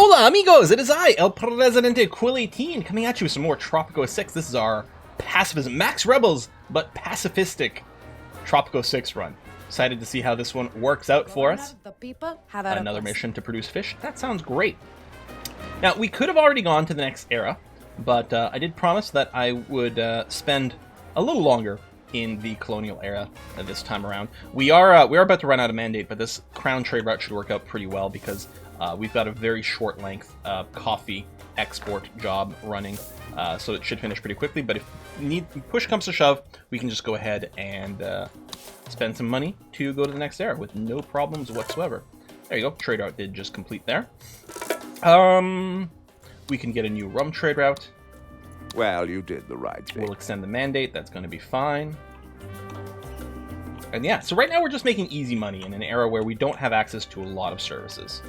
Hola amigos, it is I, El Presidente Quill18, coming at you with some more Tropico 6. This is our pacifism, max rebels, but pacifistic Tropico 6 run. Excited to see how this one works out for us. Another mission to produce fish. That sounds great. Now, we could have already gone to the next era, but I did promise that I would spend a little longer in the Colonial era this time around. We are about to run out of mandate, but this crown trade route should work out pretty well because we've got a very short length coffee export job running, so it should finish pretty quickly. But if push comes to shove, we can just go ahead and spend some money to go to the next era with no problems whatsoever. There you go. Trade route did just complete there. We can get a new rum trade route. Well, you did the right thing. We'll extend the mandate. That's going to be fine. And yeah, so right now we're just making easy money in an era where we don't have access to a lot of services.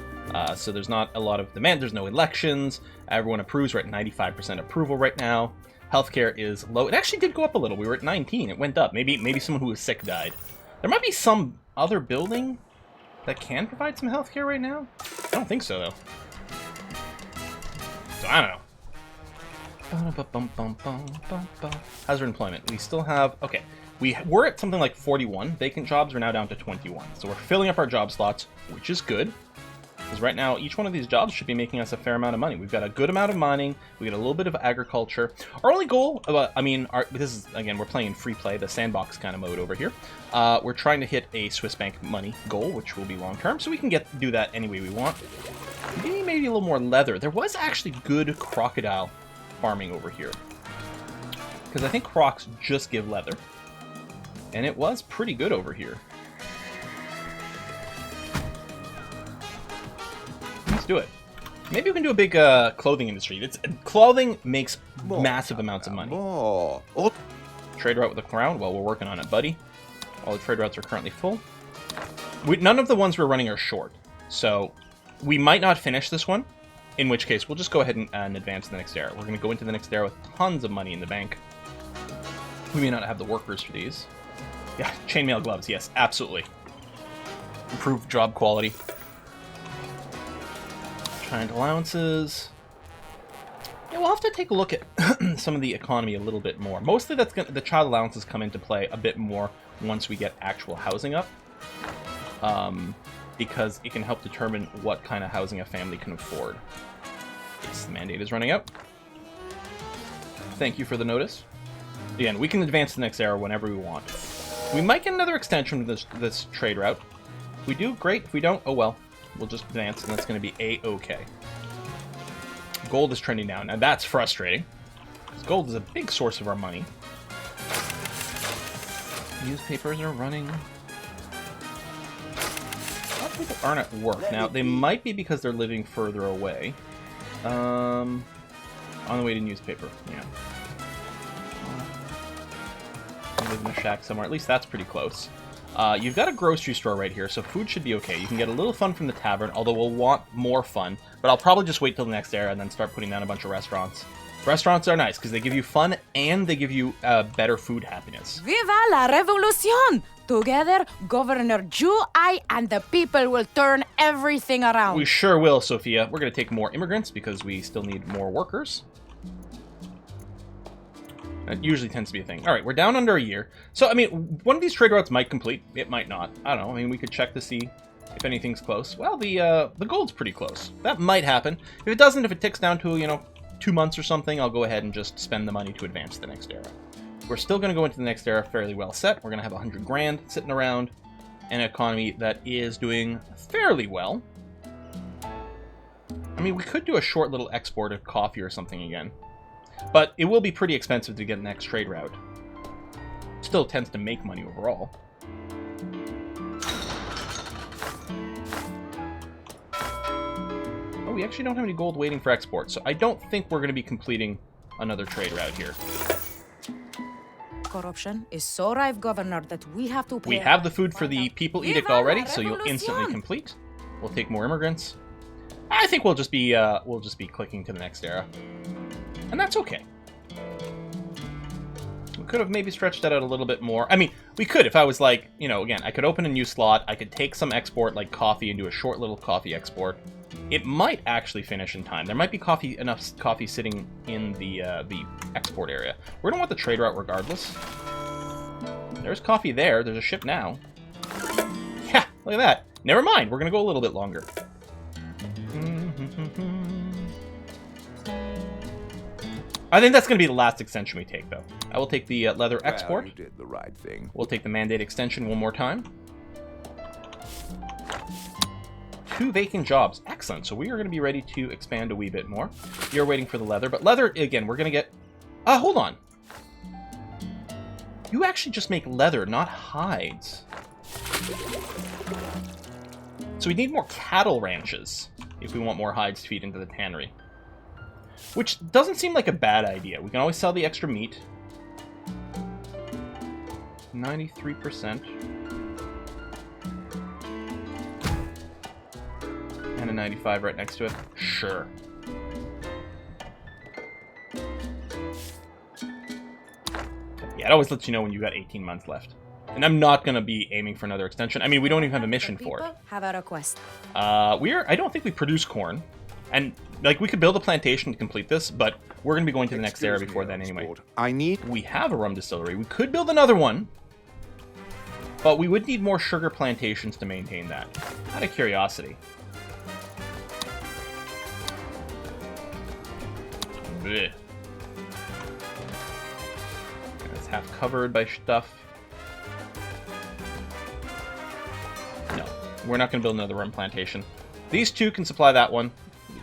So there's not a lot of demand. There's no elections. Everyone approves. We're at 95% approval right now. Healthcare is low. It actually did go up a little. We were at 19. It went up. Maybe someone who was sick died. There might be some other building that can provide some healthcare right now. I don't think so, though. So I don't know. Hazard employment. We still have... Okay. We're at something like 41 vacant jobs. We're now down to 21. So we're filling up our job slots, which is good. Because right now, each one of these jobs should be making us a fair amount of money. We've got a good amount of mining. We got a little bit of agriculture. Our only goal... this is, again, we're playing in free play, the sandbox kind of mode over here. We're trying to hit a Swiss bank money goal, which will be long-term. So we can do that any way we want. Maybe a little more leather. There was actually good crocodile farming over here. Because I think crocs just give leather. And it was pretty good over here. Let's do it. Maybe we can do a big clothing industry. Clothing makes massive amounts of money. Trade route with the crown. Well, we're working on it, buddy. All the trade routes are currently full. None of the ones we're running are short. So we might not finish this one. In which case, we'll just go ahead and advance to the next era. We're going to go into the next era with tons of money in the bank. We may not have the workers for these. Yeah, chainmail gloves, yes, absolutely. Improved job quality. Giant allowances. Yeah, we'll have to take a look at some of the economy a little bit more. Mostly the child allowances come into play a bit more once we get actual housing up. Because it can help determine what kind of housing a family can afford. Yes, the mandate is running out. Thank you for the notice. Again, we can advance to the next era whenever we want. We might get another extension to this trade route. If we do, great. If we don't, oh well. We'll just advance, and that's going to be A-okay. Gold is trending down. Now that's frustrating, because gold is a big source of our money. Newspapers are running. A lot of people aren't at work. Now, they might be because they're living further away. On the way to newspaper, yeah. Live in a shack somewhere. At least that's pretty close. You've got a grocery store right here, so food should be okay. You can get a little fun from the tavern, although we'll want more fun. But I'll probably just wait till the next era and then start putting down a bunch of restaurants. Restaurants are nice because they give you fun and they give you better food happiness. Viva la revolution! Together, Governor Ju, I, and the people will turn everything around. We sure will, Sophia. We're going to take more immigrants because we still need more workers. That usually tends to be a thing. All right, we're down under a year. So, I mean, one of these trade routes might complete. It might not. I don't know. I mean, we could check to see if anything's close. Well, the gold's pretty close. That might happen. If it doesn't, if it ticks down to, 2 months or something, I'll go ahead and just spend the money to advance to the next era. We're still going to go into the next era fairly well set. We're going to have 100 grand sitting around. An economy that is doing fairly well. I mean, we could do a short little export of coffee or something again. But it will be pretty expensive to get the next trade route. Still tends to make money overall. Oh, we actually don't have any gold waiting for export, so I don't think we're going to be completing another trade route here. Corruption is so rife, Governor, that we have to pay... We have the food for the people edict already, so you'll instantly complete. We'll take more immigrants. I think we'll just be clicking to the next era. And that's okay. could have maybe stretched that out a little bit more. I mean, we could if I was like, you know, again, I could open a new slot. I could take some export like coffee and do a short little coffee export. It might actually finish in time. There might be enough coffee sitting in the export area. We're gonna want the trade route regardless. There's coffee there. There's a ship now. Yeah, look at that. Never mind. We're gonna go a little bit longer. I think that's going to be the last extension we take, though. I will take the leather export. You did the right thing. We'll take the mandate extension one more time. 2 vacant jobs. Excellent. So we are going to be ready to expand a wee bit more. You're waiting for the leather. But leather, again, we're going to get... hold on. You actually just make leather, not hides. So we need more cattle ranches if we want more hides to feed into the tannery. Which doesn't seem like a bad idea. We can always sell the extra meat. 93%. And a 95 right next to it. Sure. Yeah, it always lets you know when you've got 18 months left. And I'm not going to be aiming for another extension. I mean, we don't even have a mission for it. Have a request. I don't think we produce corn. And, like, we could build a plantation to complete this, but we're going to be going to the next area before then anyway. We have a rum distillery. We could build another one, but we would need more sugar plantations to maintain that. Out of curiosity. Blech. It's half covered by stuff. No, we're not going to build another rum plantation. These two can supply that one.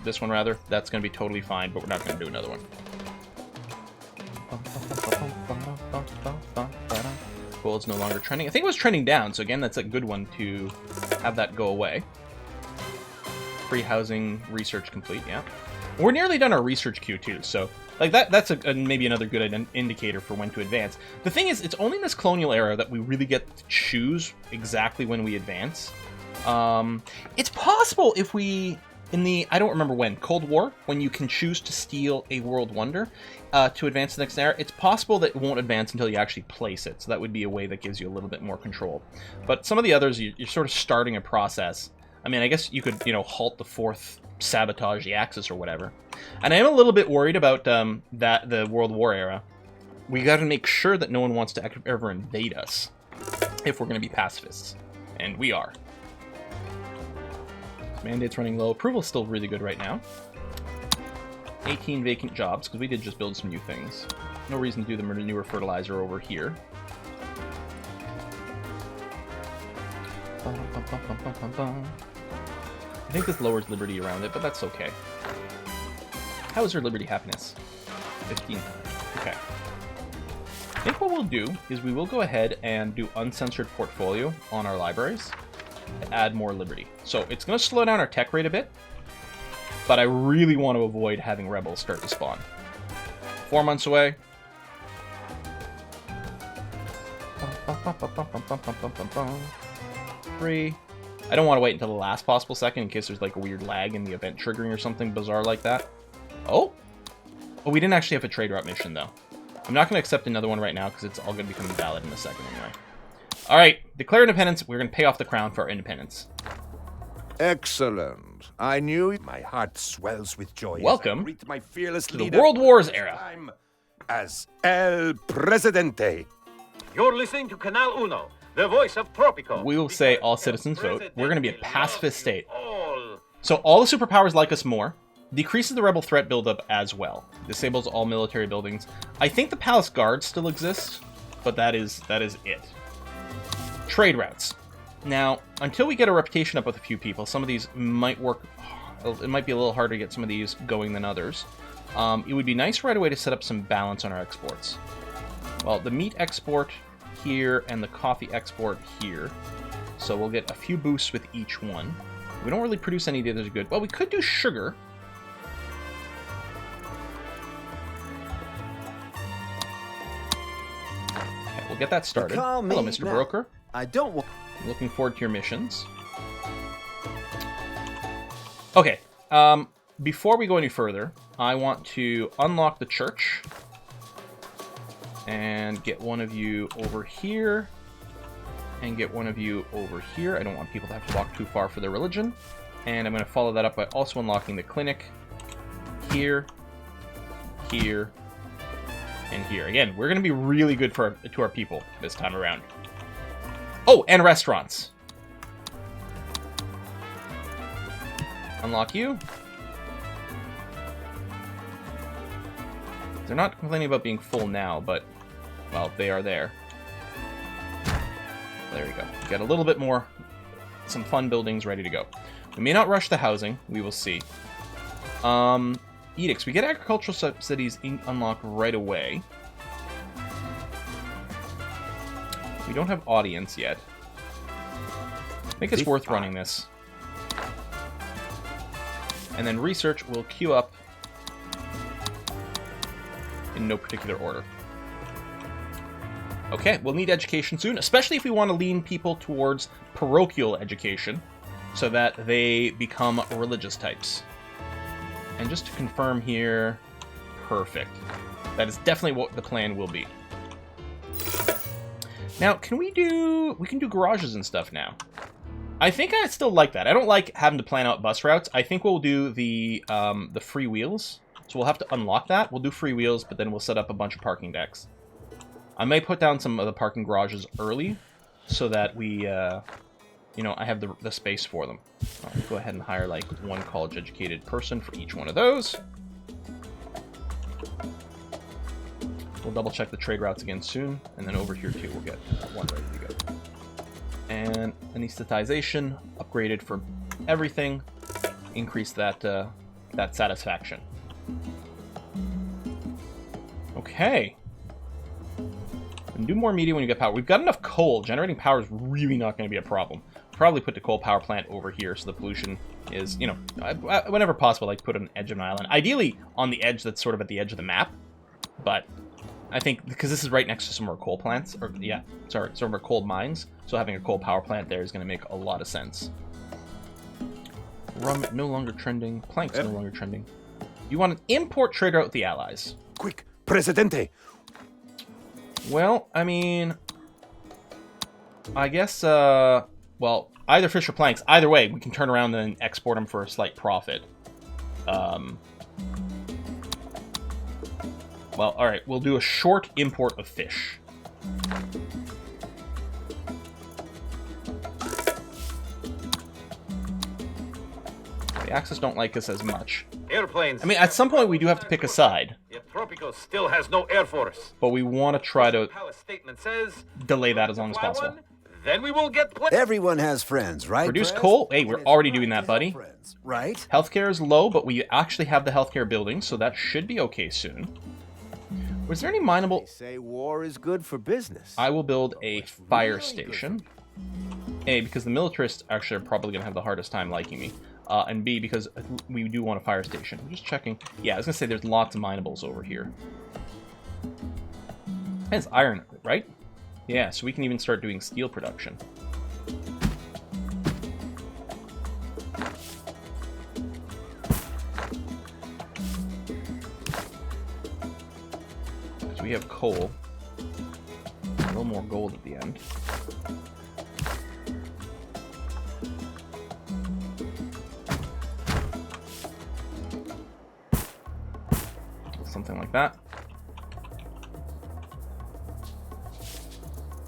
This one, rather. That's going to be totally fine, but we're not going to do another one. Gold's no longer trending. I think it was trending down, so again, that's a good one to have that go away. Free housing, research complete, yeah. We're nearly done our research queue, too, so like that's maybe another good indicator for when to advance. The thing is, it's only in this colonial era that we really get to choose exactly when we advance. It's possible if we... In the, I don't remember when, Cold War, when you can choose to steal a world wonder to advance the next era, it's possible that it won't advance until you actually place it. So that would be a way that gives you a little bit more control. But some of the others, you're sort of starting a process. I mean, I guess you could, halt the 4th, sabotage the Axis or whatever. And I am a little bit worried about the World War era. We got to make sure that no one wants to ever invade us if we're going to be pacifists. And we are. Mandate's running low. Approval's still really good right now. 18 vacant jobs, because we did just build some new things. No reason to do the manure fertilizer over here. I think this lowers Liberty around it, but that's okay. How is your Liberty happiness? 15. Okay. I think what we'll do is we will go ahead and do uncensored portfolio on our libraries. To add more Liberty. So it's going to slow down our tech rate a bit, but I really want to avoid having rebels start to spawn. 4 months away. 3. I don't want to wait until the last possible second in case there's like a weird lag in the event triggering or something bizarre like that. Oh, we didn't actually have a trade route mission though. I'm not going to accept another one right now because it's all going to become invalid in a second anyway. All right, declare independence. We're going to pay off the crown for our independence. Excellent. I knew it. My heart swells with joy. Welcome as I greet my fearless to the leader World Wars era. As El Presidente. You're listening to Canal Uno, the voice of Tropico. We will say all citizens vote. We're going to be a pacifist state. So all the superpowers like us more. Decreases the rebel threat buildup as well. Disables all military buildings. I think the Palace Guard still exists, but that is it. Trade routes. Now, until we get a reputation up with a few people, some of these might work. It might be a little harder to get some of these going than others. It would be nice right away to set up some balance on our exports. Well, the meat export here and the coffee export here. So we'll get a few boosts with each one. We don't really produce any of the others good. Well, we could do sugar. Okay, we'll get that started. Hello, Mr. Broker. I don't want... Looking forward to your missions. Okay, before we go any further, I want to unlock the church. And get one of you over here. And get one of you over here. I don't want people to have to walk too far for their religion. And I'm going to follow that up by also unlocking the clinic. Here. Here. And here. Again, we're going to be really good to our people this time around. Oh, and restaurants. Unlock you. They're not complaining about being full now, but, well, they are there. There we go. Get a little bit more, some fun buildings ready to go. We may not rush the housing. We will see. Edicts. We get agricultural subsidies unlocked right away. We don't have audience yet. I think it's worth running this. And then research will queue up in no particular order. Okay, we'll need education soon, especially if we want to lean people towards parochial education so that they become religious types. And just to confirm here, perfect. That is definitely what the plan will be. Now, we can do garages and stuff now. I think I still like that. I don't like having to plan out bus routes. I think we'll do the free wheels. So we'll have to unlock that. We'll do free wheels, but then we'll set up a bunch of parking decks. I may put down some of the parking garages early so that we, you know, I have the space for them. I'll go ahead and hire, like, one college-educated person for each one of those. We'll double-check the trade routes again soon, and then over here, too, we'll get one ready to go. And anesthetization, upgraded for everything. Increase that, that satisfaction. Okay. And do more media when you get power. We've got enough coal. Generating power is really not going to be a problem. Probably put the coal power plant over here so the pollution is, you know, whenever possible, like put it on the edge of an island. Ideally on the edge that's sort of at the edge of the map. But I think because this is right next to some more coal plants, or yeah, sorry, some more coal mines. So having a coal power plant there is going to make a lot of sense. Rum no longer trending. Planks no longer trending. You want an import trade route with the Allies. Quick, Presidente! Well, I mean, I guess, well, either fish or planks. Either way, we can turn around and export them for a slight profit. Well, alright, we'll do a short import of fish. The Axis don't like us as much. Airplanes. I mean, at some point we do have to pick a side. Yet Tropico still has no air force. But we want to try to Palace statement says, delay that as long as possible. Then we will get Everyone has friends, right? Produce Prez? coal? Hey, we're And it's already fine doing that, to buddy. have friends, right? Healthcare is low, but we actually have the healthcare building, so that should be okay soon. Was there any mineable... They say war is good for business. I will build a it's fire really station. A, because the militarists actually are probably going to have the hardest time liking me. And B, because we do want a fire station. I'm just checking. Yeah, I was going to say there's lots of minables over here. And it's iron, right? Yeah, so we can even start doing steel production. So we have coal. A little more gold at the end. Something like that.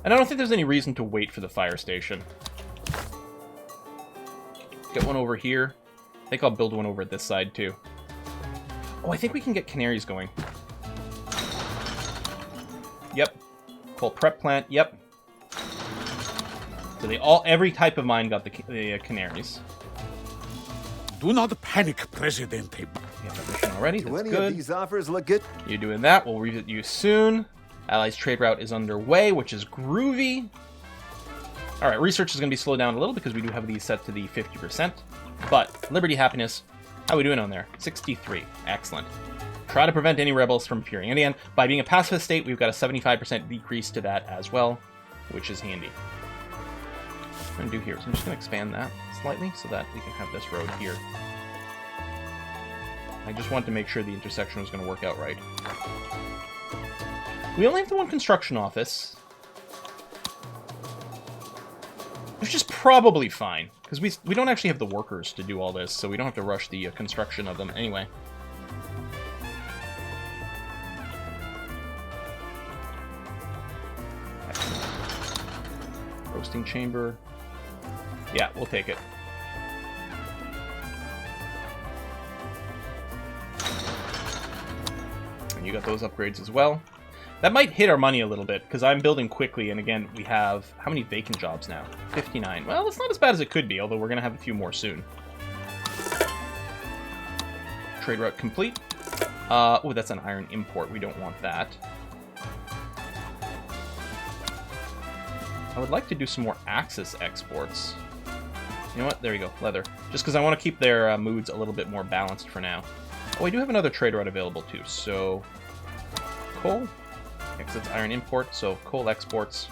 And I don't think there's any reason to wait for the fire station. Get one over here. I think I'll build one over at this side too. Oh, I think we can get canaries going. Yep. Coal prep plant. Yep. So every type of mine got the canaries. Do not panic, Presidente. We have that mission already. Do That's any good. of these offers look good? You're doing that. We'll revisit you soon. Allies trade route is underway, which is groovy. All right, research is going to be slowed down a little because we do have these set to the 50%. But liberty, happiness, how are we doing on there? 63. Excellent. Try to prevent any rebels from appearing. And again, by being a pacifist state, we've got a 75% decrease to that as well, which is handy. What I'm going to do here is I'm just going to expand that slightly so that we can have this road here. I just wanted to make sure the intersection was going to work out right. We only have the one construction office. Which is probably fine, because we don't actually have the workers to do all this, so we don't have to rush the construction of them anyway. Roasting chamber. Yeah, we'll take it. And you got those upgrades as well. That might hit our money a little bit, because I'm building quickly, and again, we have... How many vacant jobs now? 59. Well, it's not as bad as it could be, although we're going to have a few more soon. Trade route complete. Oh, that's an iron import. We don't want that. I would like to do some more Axis exports. You know what? There you go. Leather. Just because I want to keep their moods a little bit more balanced for now. Oh, I do have another trade route available, too. So, coal. Because it's iron import, so coal exports,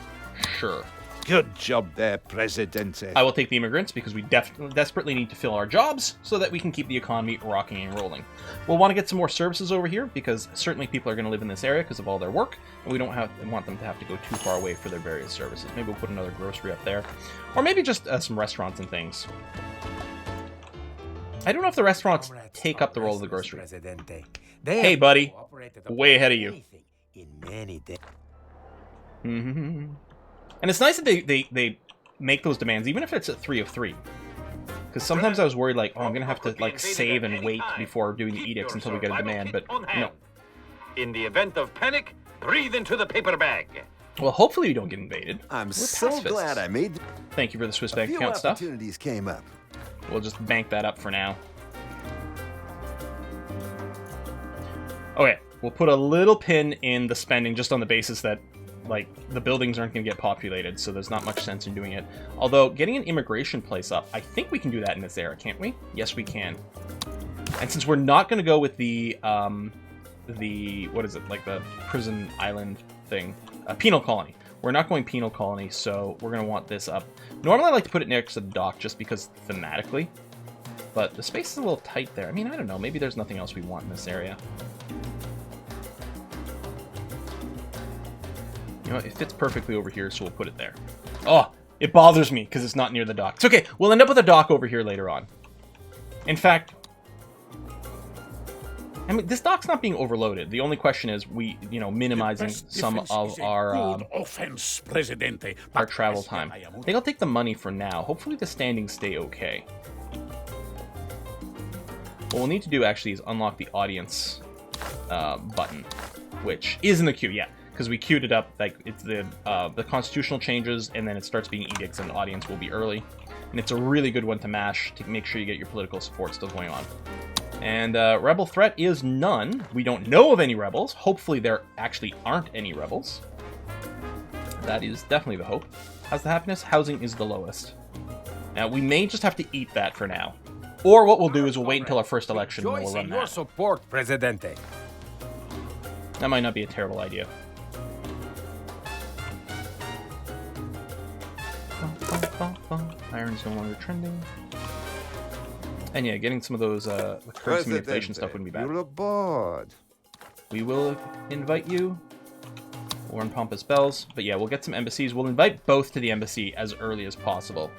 sure. Good job there, Presidente. I will take the immigrants because we desperately need to fill our jobs so that we can keep the economy rocking and rolling. We'll want to get some more services over here because certainly people are going to live in this area because of all their work, and we don't want them to have to go too far away for their various services. Maybe we'll put another grocery up there, or maybe just some restaurants and things. I don't know if the restaurants take up the role of the grocery. Hey, buddy. Way ahead of you. And it's nice that they make those demands, even if it's a 3 of 3. Because sometimes I was worried, like, oh, I'm going to have to, like, save and wait before doing the edicts until we get a demand, but no. In the event of panic, breathe into the paper bag. Well, hopefully we don't get invaded. I'm We're so pacifists. glad I made. Thank you for the Swiss A bank few account stuff. opportunities came up. We'll just bank that up for now. Okay, we'll put a little pin in the spending just on the basis that, like, the buildings aren't going to get populated, so there's not much sense in doing it. Although, getting an immigration place up, I think we can do that in this era, can't we? Yes, we can. And since we're not going to go with the, what is it, like the prison island thing? Penal colony. We're not going penal colony, so we're going to want this up. Normally I like to put it next to the dock just because thematically, but the space is a little tight there. I mean, I don't know, maybe there's nothing else we want in this area. You know, it fits perfectly over here, so we'll put it there. Oh, it bothers me because it's not near the dock. It's okay, we'll end up with a dock over here later on. In fact, I mean, this dock's not being overloaded. The only question is minimizing some of our offense, Presidente. our travel time. I think I'll take the money for now. Hopefully the standings stay okay. What we'll need to do actually is unlock the audience button, which is in the queue, yeah. Because we queued it up, like, it's the constitutional changes, and then it starts being edicts, and the audience will be early. And it's a really good one to mash to make sure you get your political support still going on. And rebel threat is none. We don't know of any rebels. Hopefully there actually aren't any rebels. That is definitely the hope. How's the happiness? Housing is the lowest. Now, we may just have to eat that for now. Or what we'll do is we'll wait until our first election and we'll run your that. support, Presidente. That might not be a terrible idea. Iron's no longer trending. And yeah, getting some of those currency manipulation stuff wouldn't be bad. You look bored. We will invite you. We'll run Pompous Bells. But yeah, we'll get some embassies. We'll invite both to the embassy as early as possible.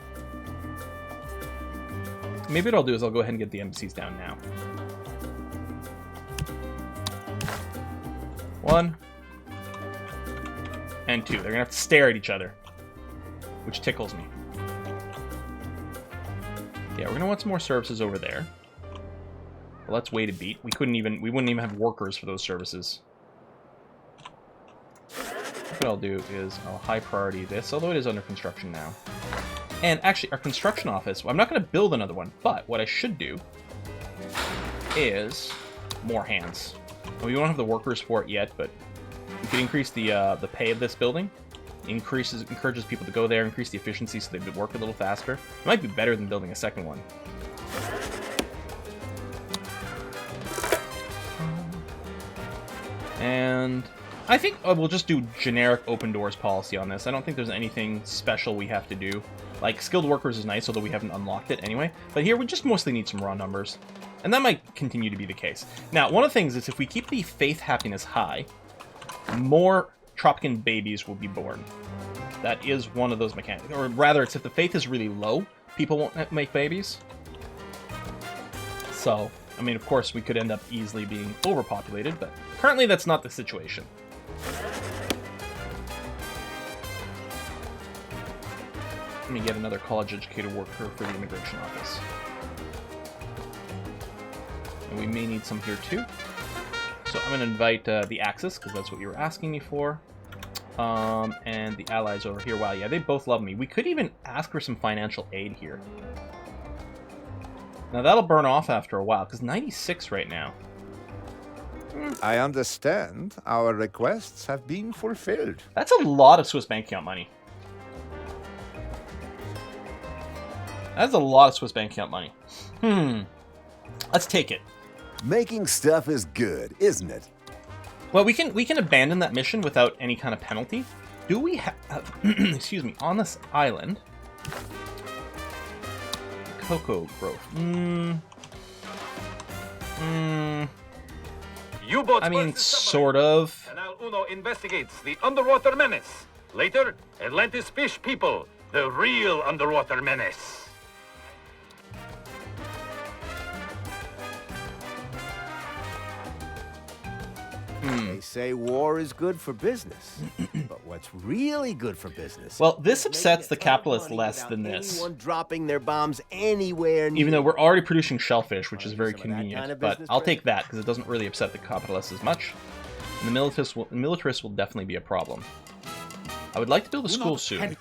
Maybe what I'll do is I'll go ahead and get the embassies down now. 1 and 2. They're gonna have to stare at each other, which tickles me. Yeah, we're gonna want some more services over there. Well, let's wait a beat. We wouldn't even have workers for those services. What I'll do is I'll high priority this, although it is under construction now. And actually, our construction office, well, I'm not gonna build another one, but what I should do is more hands. We don't have the workers for it yet, but we could increase the pay of this building. Encourages people to go there, increase the efficiency so they would work a little faster. It might be better than building a second one. And I think we'll just do generic open doors policy on this. I don't think there's anything special we have to do. Like, skilled workers is nice, although we haven't unlocked it anyway. But here we just mostly need some raw numbers. And that might continue to be the case. Now, one of the things is if we keep the faith happiness high, more Tropican babies will be born. That is one of those mechanics. Or rather, it's if the faith is really low, people won't make babies. So, I mean, of course, we could end up easily being overpopulated, but currently that's not the situation. Let me get another college-educated worker for the immigration office. And we may need some here too. So I'm going to invite the Axis, because that's what you were asking me for. And the allies over here. Wow, yeah, they both love me. We could even ask for some financial aid here. Now that'll burn off after a while, because 96 right now. I understand our requests have been fulfilled. That's a lot of Swiss bank account money. That's a lot of Swiss bank account money. Let's take it. Making stuff is good, isn't it? Well, we can abandon that mission without any kind of penalty. Do we have excuse me, on this island cocoa growth? U-boats I mean, versus sort submarines. of. Canal Uno investigates the underwater menace. Later, Atlantis fish people, the real underwater menace. They say war is good for business. But what's really good for business? Well, this is upsets the making a ton of capitalists money less without than this. anyone dropping their bombs anywhere near. Even though we're already producing shellfish, which is very Some of that convenient, kind of but business, I'll Fred? take that because it doesn't really upset the capitalists as much. And the militarists will definitely be a problem. I would like to build a school soon.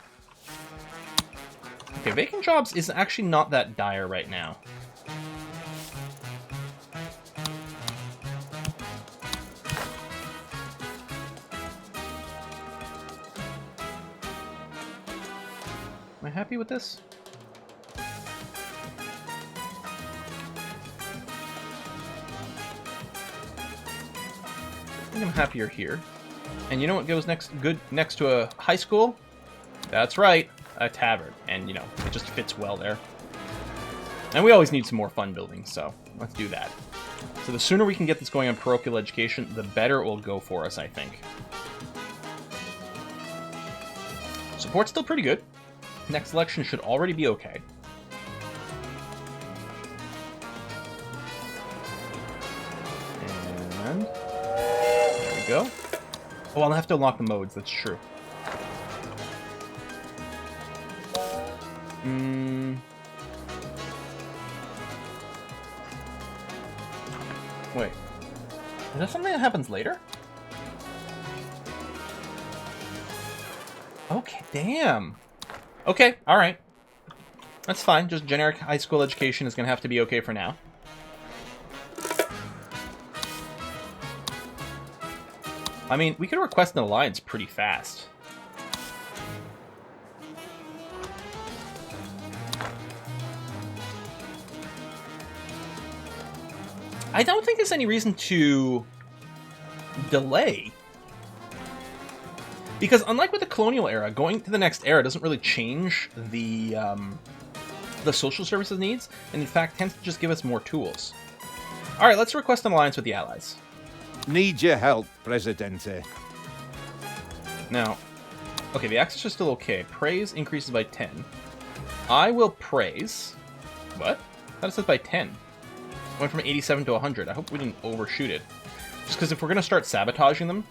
Okay, vacant jobs is actually not that dire right now. Am I happy with this? I think I'm happier here. And you know what goes next to a high school? That's right, a tavern. And, you know, it just fits well there. And we always need some more fun buildings, so let's do that. So the sooner we can get this going on parochial education, the better it will go for us, I think. Support's still pretty good. Next election should already be okay. And there we go. Oh, I'll have to unlock the modes, that's true. Wait. Is that something that happens later? Okay, damn. Okay, alright. That's fine. Just generic high school education is going to have to be okay for now. I mean, we could request an alliance pretty fast. I don't think there's any reason to delay. Because unlike with the Colonial era, going to the next era doesn't really change the social services needs, and in fact tends to just give us more tools. Alright, let's request an alliance with the Allies. Need your help, Presidente. Now, okay, the axis are still okay. Praise increases by 10. I will praise... What? That says by 10. Went from 87 to 100. I hope we didn't overshoot it. Just because if we're going to start sabotaging them,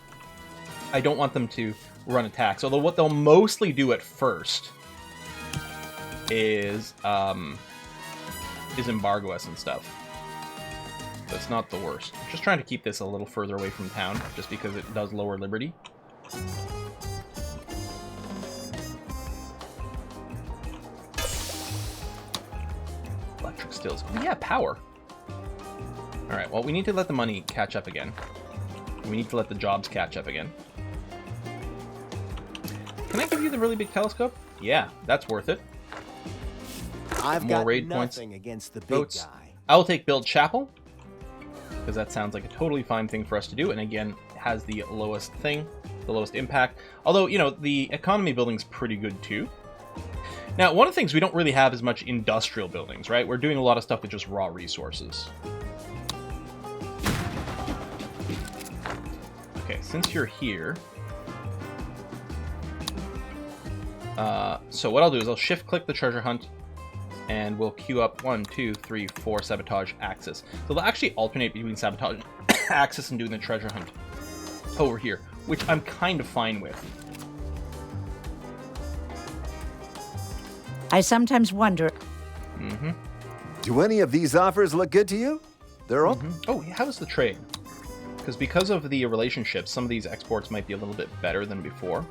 I don't want them to run attacks. Although what they'll mostly do at first is embargo us and stuff. That's not the worst. I'm just trying to keep this a little further away from town, just because it does lower liberty. Electric stills. Oh, yeah, power. Alright, well, we need to let the money catch up again. We need to let the jobs catch up again. Can I give you the really big telescope? Yeah, that's worth it. I've More got raid points. nothing against the big Votes. guy. I will take build chapel, because that sounds like a totally fine thing for us to do, and again, has the lowest thing, the lowest impact. Although, you know, the economy building's pretty good too. Now, one of the things we don't really have is much industrial buildings, right? We're doing a lot of stuff with just raw resources. Okay, since you're here... so what I'll do is I'll shift-click the treasure hunt, and we'll queue up 1, 2, 3, 4 sabotage axis. So they'll actually alternate between sabotage axis and doing the treasure hunt over here, which I'm kind of fine with. I sometimes wonder... Do any of these offers look good to you? They're all... Oh, how's the trade? Because of the relationships, some of these exports might be a little bit better than before.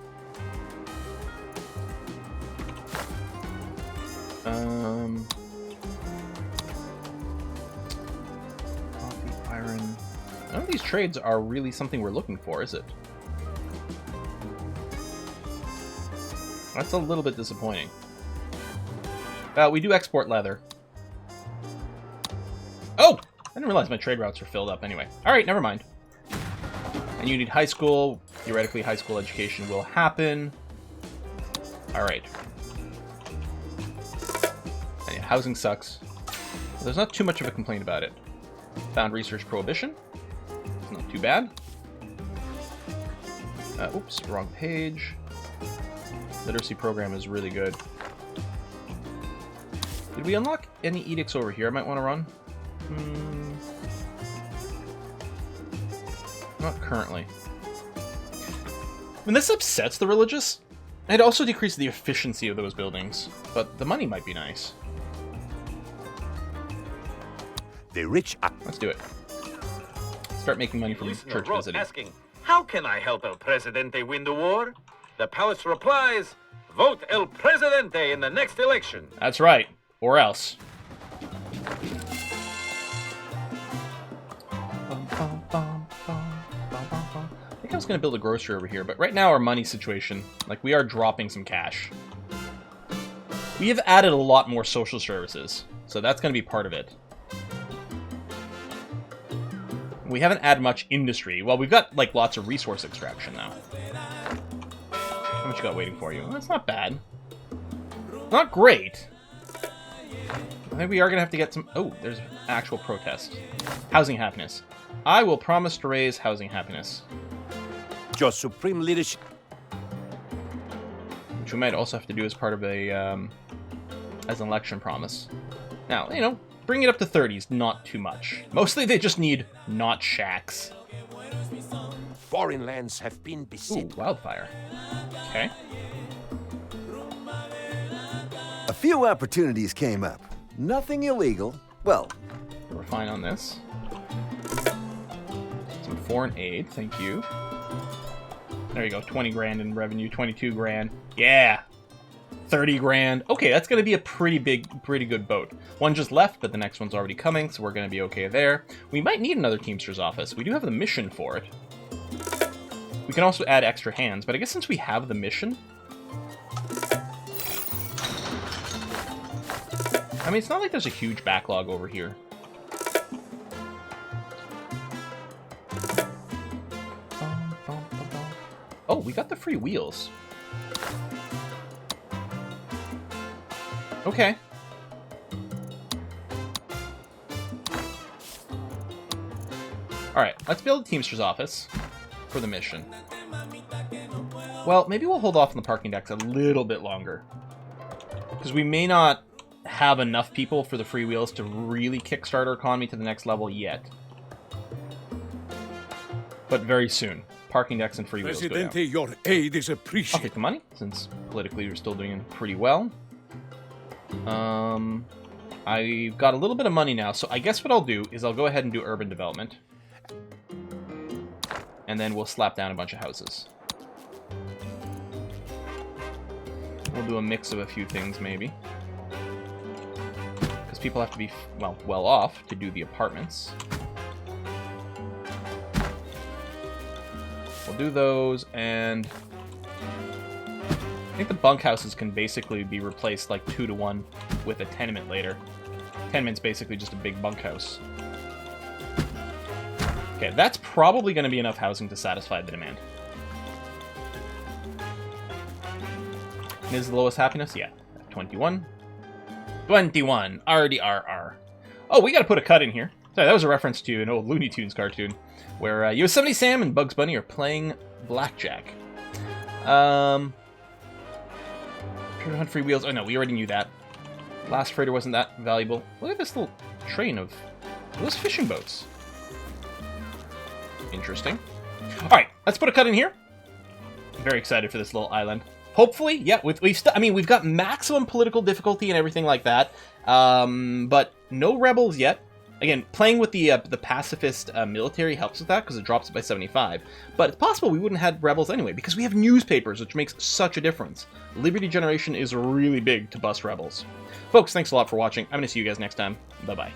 Coffee, iron. None of these trades are really something we're looking for, is it? That's a little bit disappointing. We do export leather. Oh! I didn't realize my trade routes are filled up anyway. Alright, never mind. And you need high school. Theoretically, high school education will happen. Alright. Yeah, housing sucks. There's not too much of a complaint about it. Found research prohibition. It's not too bad. Oops, wrong page. Literacy program is really good. Did we unlock any edicts over here I might want to run? Not currently. I mean, this upsets the religious. It also decreases the efficiency of those buildings, but the money might be nice. The rich are... Let's do it. Start making money from Listener church wrote visiting. asking, how can I help El Presidente win the war? The palace replies, vote El Presidente in the next election. That's right. Or else. I think I was going to build a grocery over here, but right now our money situation, like, we are dropping some cash. We have added a lot more social services, so that's going to be part of it. We haven't added much industry. Well, we've got, like, lots of resource extraction now. How much you got waiting for you? That's not bad. Not great. I think we are going to have to get some... Oh, there's actual protest. Housing happiness. I will promise to raise housing happiness. Your supreme leadership. Which we might also have to do as part of a... as an election promise. Now, you know, bring it up to 30 is not too much. Mostly they just need not shacks. Foreign lands have been Ooh, besieged. wildfire. Okay. A few opportunities came up. Nothing illegal. Well, We're fine on this. Some foreign aid, thank you. There you go, 20 grand in revenue, 22 grand. Yeah! 30 grand. Okay, that's going to be a pretty good boat. One just left, but the next one's already coming, so we're going to be okay there. We might need another Teamster's office. We do have the mission for it. We can also add extra hands, but I guess since we have the mission... I mean, it's not like there's a huge backlog over here. Oh, we got the free wheels. Okay. Alright, let's build a Teamster's office for the mission. Well, maybe we'll hold off on the parking decks a little bit longer. Because we may not have enough people for the free wheels to really kickstart our economy to the next level yet. But very soon. Parking decks and free wheels go down. Presidente, your aid is I'll appreciated. take the money, since politically we're still doing pretty well. I've got a little bit of money now, so I guess what I'll do is I'll go ahead and do urban development. And then we'll slap down a bunch of houses. We'll do a mix of a few things, maybe. Because people have to be, well off to do the apartments. We'll do those, and I think the bunkhouses can basically be replaced like 2-to-1 with a tenement later. Tenement's basically just a big bunkhouse. Okay, that's probably going to be enough housing to satisfy the demand. Is the lowest happiness? Yeah, 21. 21, RDRR. Oh, we got to put a cut in here. Sorry, that was a reference to an old Looney Tunes cartoon where Yosemite Sam and Bugs Bunny are playing blackjack. Treasure hunt free wheels. Oh no, we already knew that. Last freighter wasn't that valuable. Look at this little train of those fishing boats. Interesting. All right, let's put a cut in here. I'm very excited for this little island. Hopefully, yeah, we've got maximum political difficulty and everything like that, but no rebels yet. Again, playing with the pacifist military helps with that because it drops it by 75. But it's possible we wouldn't have rebels anyway because we have newspapers, which makes such a difference. Liberty generation is really big to bust rebels. Folks, thanks a lot for watching. I'm going to see you guys next time. Bye-bye.